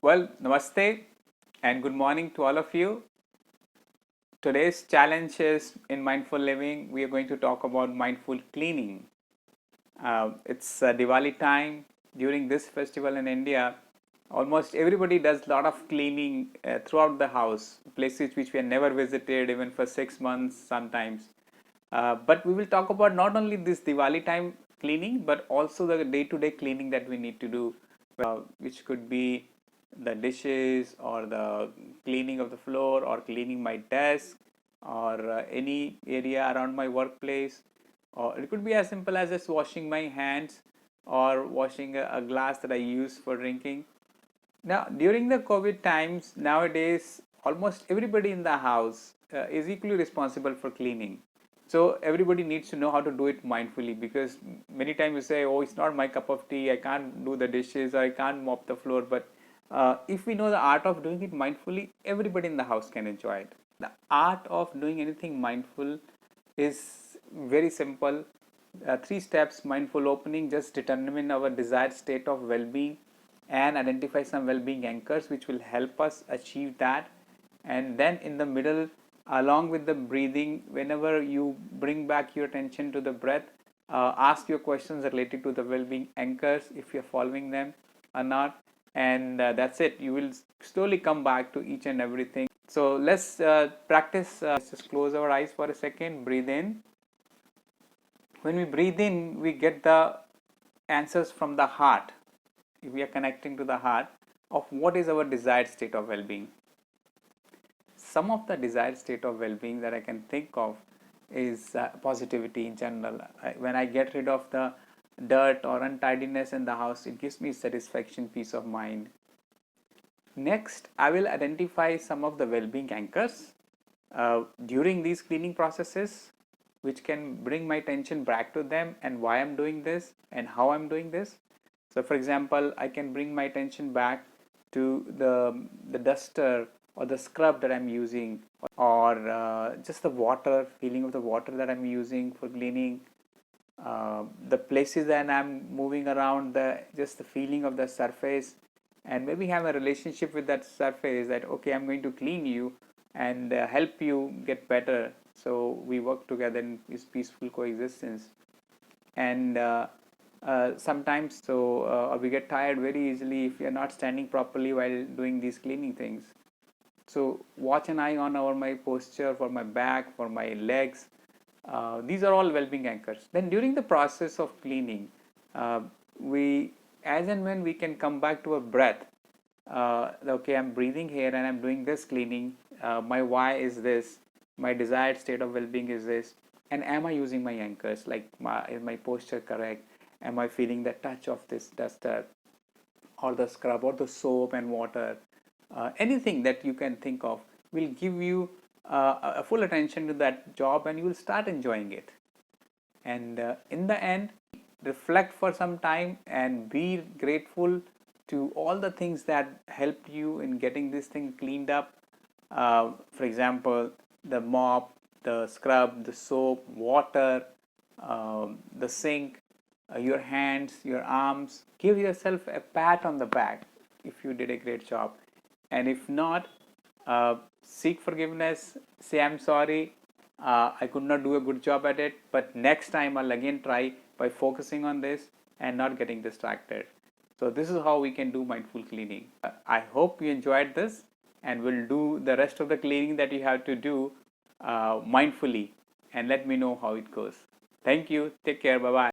Well, namaste and good morning to all of you. Today's challenge is in mindful living. We are going to talk about mindful cleaning. It's Diwali time. During this festival in India, almost everybody does a lot of cleaning throughout the house, places which we have never visited even for 6 months sometimes. But we will talk about not only this Diwali time cleaning, but also the day-to-day cleaning that we need to do, which could be the dishes or the cleaning of the floor or cleaning my desk or any area around my workplace, or it could be as simple as just washing my hands or washing a glass that I use for drinking. Now, during the COVID times, nowadays, almost everybody in the house is equally responsible for cleaning. So, everybody needs to know how to do it mindfully, because many times you say, oh, it's not my cup of tea, I can't do the dishes, or I can't mop the floor. But if we know the art of doing it mindfully, everybody in the house can enjoy it. The art of doing anything mindful is very simple. Three steps: mindful opening, just determine our desired state of well being and identify some well-being anchors which will help us achieve that. And then in the middle, along with the breathing, whenever you bring back your attention to the breath, ask your questions related to the well-being anchors, if you're following them or not. And that's it. You will slowly come back to each and everything. So let's practice. Let's just close our eyes for a second. Breathe in. When we breathe in, we get the answers from the heart. If we are connecting to the heart of what is our desired state of well-being. Some of the desired state of well-being that I can think of is positivity in general. When I get rid of the dirt or untidiness in the house, it gives me satisfaction, peace of mind. Next, I will identify some of the well-being anchors during these cleaning processes, which can bring my attention back to them and why I'm doing this and how I'm doing this. So for example, I can bring my attention back to the duster or the scrub that I'm using, or just the water, feeling of the water that I'm using for cleaning, the places that I'm moving around, just the feeling of the surface, and maybe have a relationship with that surface that, okay, I'm going to clean you and help you get better. So we work together in this peaceful coexistence. And sometimes we get tired very easily if we are not standing properly while doing these cleaning things. So watch an eye on my posture, for my back, for my legs. These are all well-being anchors. Then during the process of cleaning, we, as and when we can come back to a breath. Okay, I'm breathing here and I'm doing this cleaning. My why is this. My desired state of well-being is this. And am I using my anchors? Like, is my posture correct? Am I feeling the touch of this duster or the scrub or the soap and water? Anything that you can think of will give you a full attention to that job, and you will start enjoying it. And in the end, reflect for some time and be grateful to all the things that helped you in getting this thing cleaned up. For example, the mop, the scrub, the soap, water, the sink, your hands, your arms. Give yourself a pat on the back if you did a great job. And if not, seek forgiveness, say, I'm sorry, I could not do a good job at it, but next time I'll again try by focusing on this and not getting distracted. So this is how we can do mindful cleaning. I hope you enjoyed this, and will do the rest of the cleaning that you have to do mindfully, and let me know how it goes. Thank you. Take care. Bye bye.